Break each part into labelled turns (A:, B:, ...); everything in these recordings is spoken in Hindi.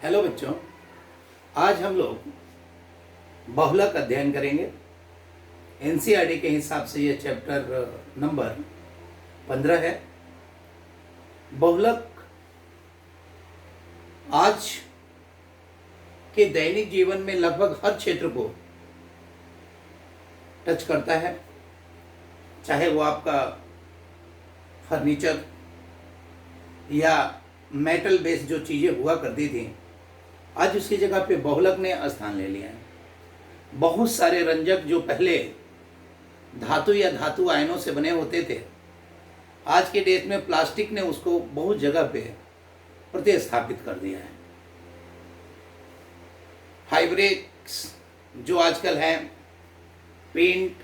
A: हेलो बच्चों, आज हम लोग बहुलक अध्ययन करेंगे। एनसीईआरटी के हिसाब से ये चैप्टर नंबर 15 है। बहुलक आज के दैनिक जीवन में लगभग हर क्षेत्र को टच करता है, चाहे वो आपका फर्नीचर या मेटल बेस्ड जो चीज़ें हुआ करती थी, आज उसकी जगह पे बहुलक ने स्थान ले लिया है। बहुत सारे रंजक जो पहले धातु या धातु आयनों से बने होते थे, आज के डेट में प्लास्टिक ने उसको बहुत जगह पे प्रतिस्थापित कर दिया है। फाइब्रिक्स जो आजकल हैं, पेंट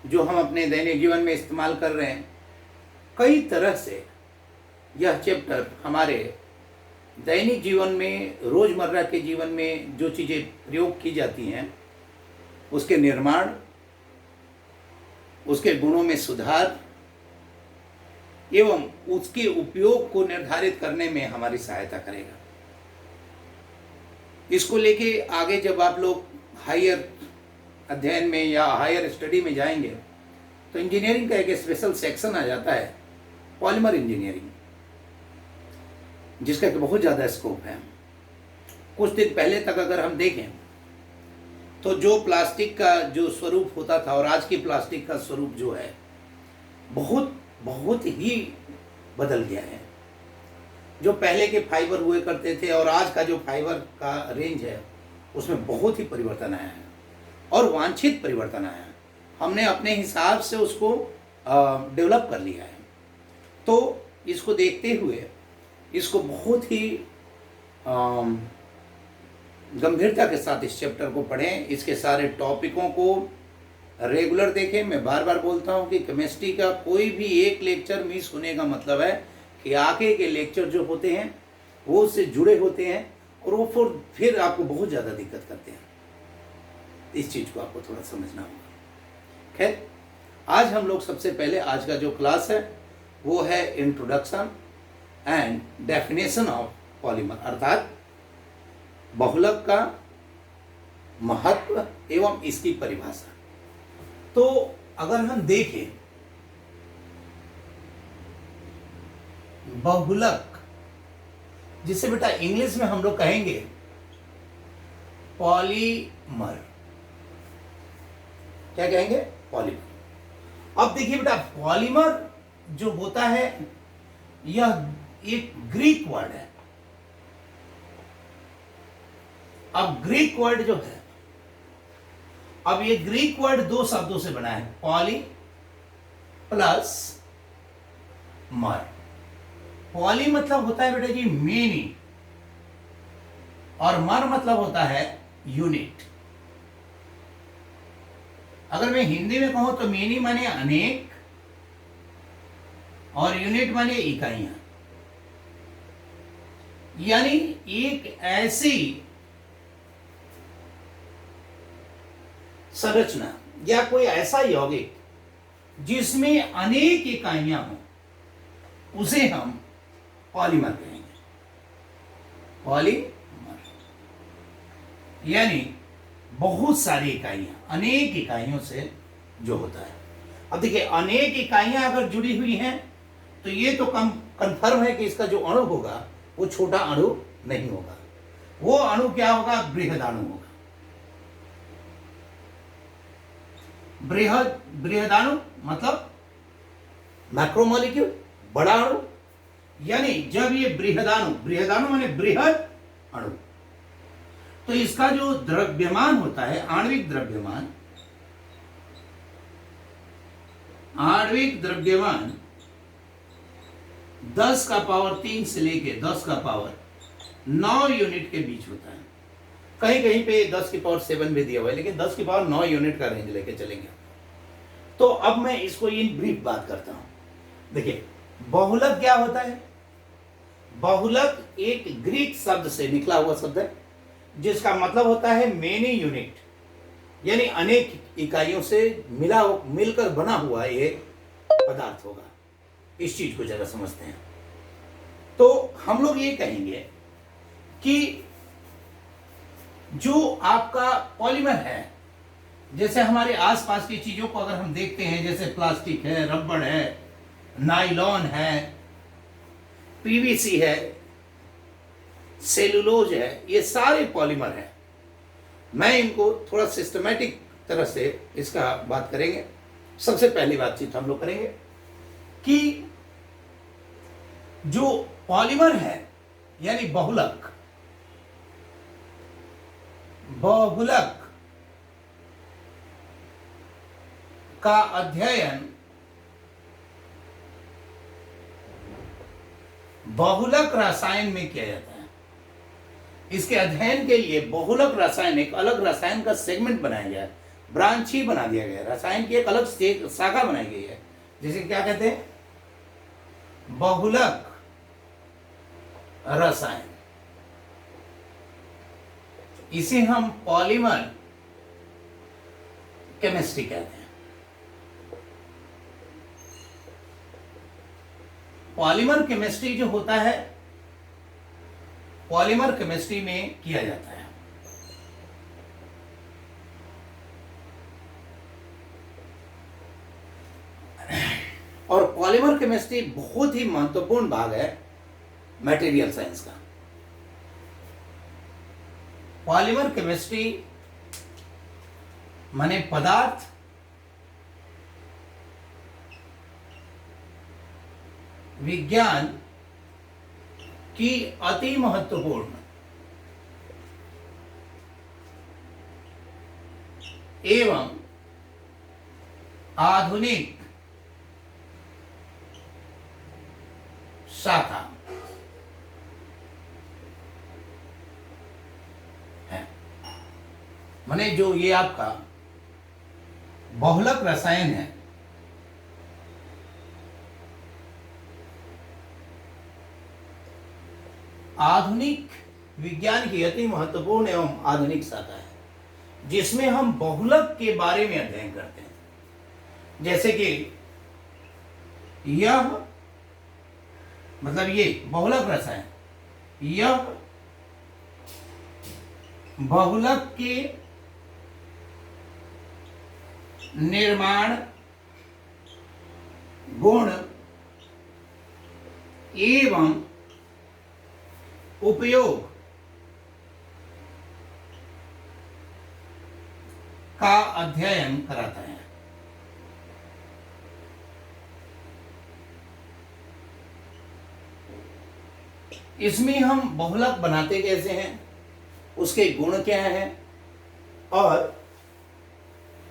A: जो हम अपने दैनिक जीवन में इस्तेमाल कर रहे हैं, कई तरह से यह चैप्टर हमारे दैनिक जीवन में, रोजमर्रा के जीवन में जो चीज़ें प्रयोग की जाती हैं, उसके निर्माण, उसके गुणों में सुधार एवं उसके उपयोग को निर्धारित करने में हमारी सहायता करेगा। इसको लेके आगे जब आप लोग हायर अध्ययन में या हायर स्टडी में जाएंगे तो इंजीनियरिंग का एक स्पेशल सेक्शन आ जाता है, पॉलीमर इंजीनियरिंग, जिसका कि बहुत ज़्यादा स्कोप है। कुछ दिन पहले तक अगर हम देखें तो जो प्लास्टिक का जो स्वरूप होता था और आज की प्लास्टिक का स्वरूप जो है, बहुत बहुत ही बदल गया है। जो पहले के फाइबर हुए करते थे और आज का जो फाइबर का रेंज है, उसमें बहुत ही परिवर्तन आया है और वांछित परिवर्तन आया है। हमने अपने हिसाब से उसको डेवलप कर लिया है। तो इसको देखते हुए इसको बहुत ही गंभीरता के साथ इस चैप्टर को पढ़ें, इसके सारे टॉपिकों को रेगुलर देखें। मैं बार बार बोलता हूं कि केमिस्ट्री का कोई भी एक लेक्चर मिस होने का मतलब है कि आगे के लेक्चर जो होते हैं वो उससे जुड़े होते हैं और वो फिर आपको बहुत ज़्यादा दिक्कत करते हैं। इस चीज़ को आपको थोड़ा समझना होगा। खैर, आज हम लोग सबसे पहले आज का जो क्लास है वो है introduction and definition of polymer, अर्थात बहुलक का महत्व एवं इसकी परिभाषा। तो अगर हम देखें, बहुलक जिसे बेटा इंग्लिश में हम लोग कहेंगे पॉलीमर, क्या कहेंगे? पॉलीमर। अब देखिए बेटा, पॉलीमर जो होता है यह एक ग्रीक वर्ड है। अब ग्रीक वर्ड जो है, अब ये ग्रीक वर्ड दो शब्दों से बना है, पॉली प्लस मर। पॉली मतलब होता है बेटा जी मेनी, और मर मतलब होता है यूनिट। अगर मैं हिंदी में कहूं तो मेनी माने अनेक और यूनिट माने इकाइयां। यानी एक ऐसी संरचना या कोई ऐसा यौगिक जिसमें अनेक इकाइयां हों, उसे हम पॉलीमर कहेंगे। पॉलीमर यानी बहुत सारी इकाइयां, अनेक इकाइयों से जो होता है। अब देखिए, अनेक इकाइयां अगर जुड़ी हुई हैं तो ये तो कंफर्म है कि इसका जो अणु होगा वो छोटा अणु नहीं होगा। वो अणु क्या होगा? बृहदाणु होगा। बृहदाणु मतलब मैक्रोमोलिक्यूल, बड़ा अणु। यानी जब ये बृहदाणु माने बृहद अणु, तो इसका जो द्रव्यमान होता है, आणविक द्रव्यमान 10 का पावर 3 से लेके 10 का पावर 9 यूनिट के बीच होता है। कहीं कहीं पे 10 की पावर 7 भी दिया हुआ है, लेकिन 10 की पावर 9 यूनिट का रेंज लेके चलेंगे। तो अब मैं इसको इन ब्रीफ बात करता हूं। देखिए, बहुलक क्या होता है? बहुलक एक ग्रीक शब्द से निकला हुआ शब्द है, जिसका मतलब होता है मेनी यूनिट, यानी अनेक इकाइयों से मिलकर बना हुआ एक पदार्थ होगा। इस चीज को जरा समझते हैं। तो हम लोग ये कहेंगे कि जो आपका पॉलीमर है, जैसे हमारे आसपास की चीजों को अगर हम देखते हैं, जैसे प्लास्टिक है, रबड़ है, नायलॉन है, पीवीसी है, सेलुलोज है, ये सारे पॉलीमर हैं। मैं इनको थोड़ा सिस्टमैटिक तरह से इसका बात करेंगे। सबसे पहली बातचीत हम लोग करेंगे कि जो पॉलीमर है यानी बहुलक, बहुलक का अध्ययन बहुलक रसायन में किया जाता है। इसके अध्ययन के लिए बहुलक रसायन, एक अलग रसायन का सेगमेंट बनाया गया है, ब्रांच ही बना दिया गया है, रसायन की एक अलग शाखा बनाई गई है, जिसे क्या कहते हैं, बहुलक रसायन। इसे हम पॉलीमर केमिस्ट्री कहते हैं। पॉलीमर केमिस्ट्री जो होता है, पॉलीमर केमिस्ट्री में किया जाता है। और पॉलीमर केमिस्ट्री बहुत ही महत्वपूर्ण भाग है मटेरियल साइंस का। पॉलीमर केमिस्ट्री माने पदार्थ विज्ञान की अति महत्वपूर्ण एवं आधुनिक शाखा है। माने जो ये आपका बहुलक रसायन है, आधुनिक विज्ञान की अति महत्वपूर्ण एवं आधुनिक शाखा है, जिसमें हम बहुलक के बारे में अध्ययन करते हैं। जैसे कि यह मतलब ये बहुलक रसायन, यह बहुलक के निर्माण, गुण एवं उपयोग का अध्ययन कराता है। इसमें हम बहुलक बनाते कैसे हैं, उसके गुण क्या हैं और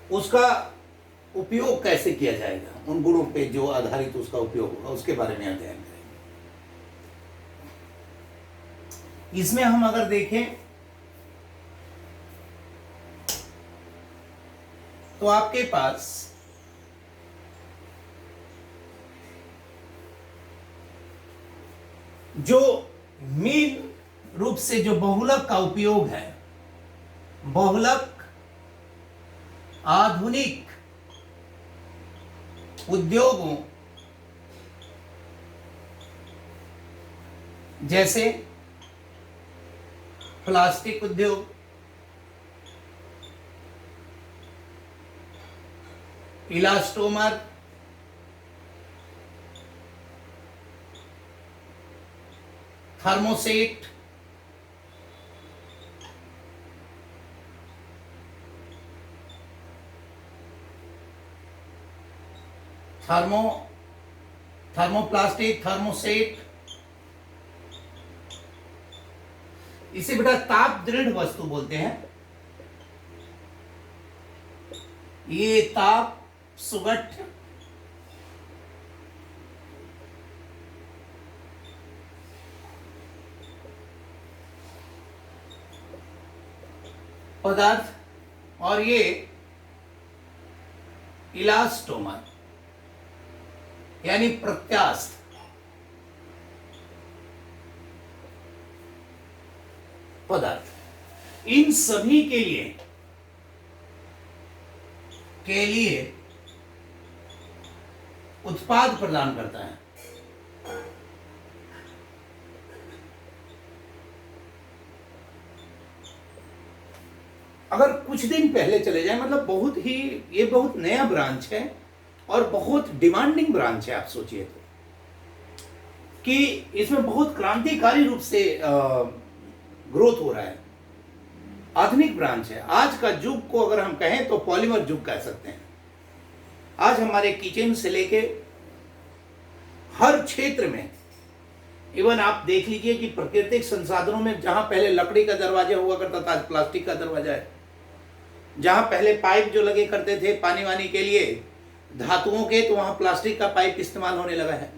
A: उसका उपयोग कैसे किया जाएगा, उन गुणों पे जो आधारित उसका उपयोग होगा, उसके बारे में अध्ययन करेंगे। इसमें हम अगर देखें तो आपके पास जो मूल रूप से जो बहुलक का उपयोग है, बहुलक आधुनिक उद्योगों जैसे प्लास्टिक उद्योग, इलास्टोमर, थर्मोसेट, थर्मोप्लास्टिक, थर्मोसेट, इसे बेटा ताप दृढ़ वस्तु बोलते हैं। ये ताप सुगठ पदार्थ और ये इलास्टोमर यानी प्रत्यास्थ पदार्थ, इन सभी के लिए उत्पाद प्रदान करता है। अगर कुछ दिन पहले चले जाए, मतलब ये बहुत नया ब्रांच है और बहुत डिमांडिंग ब्रांच है। आप सोचिए तो कि इसमें बहुत क्रांतिकारी रूप से ग्रोथ हो रहा है। आधुनिक ब्रांच है। आज का युग को अगर हम कहें तो पॉलीमर युग कह सकते हैं। आज हमारे किचन से लेके हर क्षेत्र में, इवन आप देख लीजिए कि प्राकृतिक संसाधनों में जहां पहले लकड़ी का दरवाजा हुआ करता था, आज प्लास्टिक का दरवाजा है। जहां पहले पाइप जो लगे करते थे पानी वानी के लिए धातुओं के, तो वहां प्लास्टिक का पाइप इस्तेमाल होने लगा है।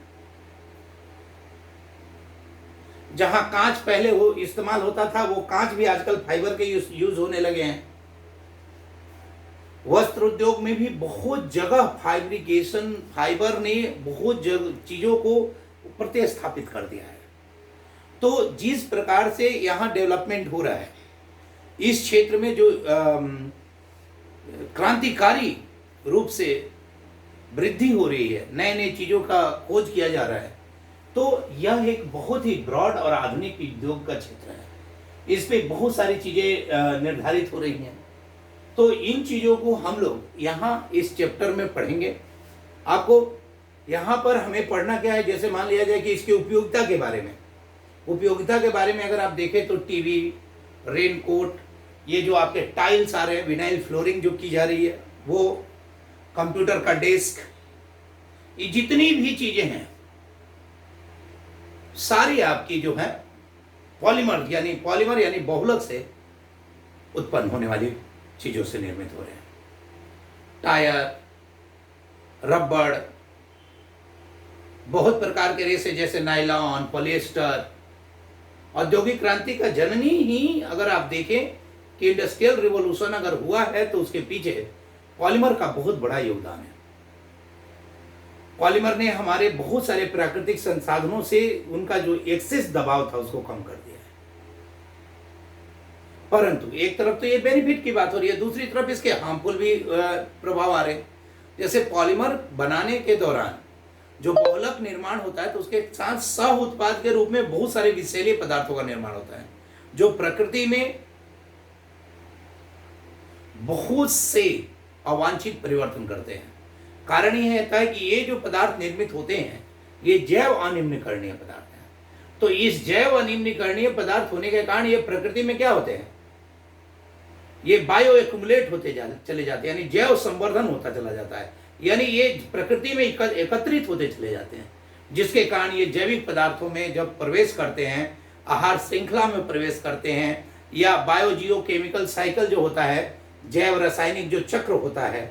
A: जहां कांच पहले वो इस्तेमाल होता था, वो कांच भी आजकल फाइबर के यूज होने लगे हैं। वस्त्र उद्योग में भी बहुत जगह फाइबर ने बहुत चीजों को प्रतिस्थापित कर दिया है। तो जिस प्रकार से यहाँ डेवलपमेंट हो रहा है, इस क्षेत्र में जो क्रांतिकारी रूप से वृद्धि हो रही है, नए नए चीजों का खोज किया जा रहा है, तो यह एक बहुत ही ब्रॉड और आधुनिक उद्योग का क्षेत्र है। इस पे बहुत सारी चीजें निर्धारित हो रही हैं। तो इन चीजों को हम लोग यहाँ इस चैप्टर में पढ़ेंगे। आपको यहाँ पर हमें पढ़ना क्या है, जैसे मान लिया जाए कि इसकी उपयोगिता के बारे में। उपयोगिता के बारे में अगर आप देखें तो टीवी, रेनकोट, ये जो आपके टाइल्स आ रहे हैं, विनाइल फ्लोरिंग जो की जा रही है, वो कंप्यूटर का डेस्क, ये जितनी भी चीजें हैं सारी आपकी जो है पॉलीमर यानी बहुलक से उत्पन्न होने वाली चीजों से निर्मित हो रहे हैं। टायर, रबड़, बहुत प्रकार के रेसे जैसे नायलॉन, पॉलिएस्टर। औद्योगिक क्रांति का जननी ही अगर आप देखें कि इंडस्ट्रियल रिवॉल्यूशन अगर हुआ है तो उसके पीछे पॉलीमर का बहुत बड़ा योगदान है। पॉलीमर ने हमारे बहुत सारे प्राकृतिक संसाधनों से उनका जो एक्सेस दबाव था उसको कम कर दिया है। परंतु एक तरफ तो ये बेनिफिट की बात हो रही है, दूसरी तरफ इसके हार्मफुल भी प्रभाव आ रहे हैं। जैसे पॉलीमर बनाने के दौरान जो बहुलक निर्माण होता है, तो उसके साथ सह उत्पाद के रूप में बहुत सारे विषैले पदार्थों का निर्माण होता है, जो प्रकृति में बहुत से अवांछित परिवर्तन करते हैं। कारण यह होता है कि ये जो पदार्थ निर्मित होते हैं, ये जैव अनिम्नीकरणीय पदार्थ हैं। तो इस जैव अनिम्नीकरणीय पदार्थ होने के कारण ये प्रकृति में क्या होते हैं, ये बायो एक्युमुलेट होते चले जाते हैं, यानी जैव संवर्धन होता चला जाता है, यानी ये प्रकृति में एकत्रित होते चले जाते हैं, जिसके कारण ये जैविक पदार्थों में जब प्रवेश करते हैं, आहार श्रृंखला में प्रवेश करते हैं, या बायोजियो केमिकल साइकिल जो होता है, जैव रासायनिक जो चक्र होता है,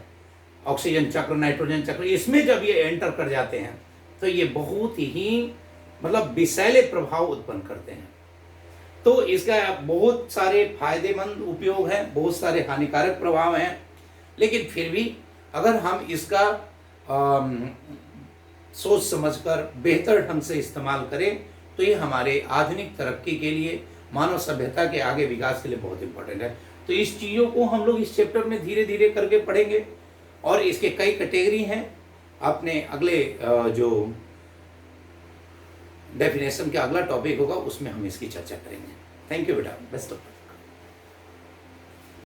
A: ऑक्सीजन चक्र, नाइट्रोजन चक्र, इसमें जब ये एंटर कर जाते हैं तो ये बहुत ही मतलब विषैले प्रभाव उत्पन्न करते हैं। तो इसका बहुत सारे फायदेमंद उपयोग हैं, बहुत सारे हानिकारक प्रभाव हैं, लेकिन फिर भी अगर हम इसका सोच समझकर बेहतर ढंग से इस्तेमाल करें तो ये हमारे आधुनिक तरक्की के लिए, मानव सभ्यता के आगे विकास के लिए बहुत इंपॉर्टेंट है। तो इस चीज़ों को हम लोग इस चैप्टर में धीरे धीरे करके पढ़ेंगे, और इसके कई कैटेगरी हैं। अपने अगले जो डेफिनेशन का अगला टॉपिक होगा उसमें हम इसकी चर्चा करेंगे। थैंक यू बेटा, बेस्ट ऑफ लक।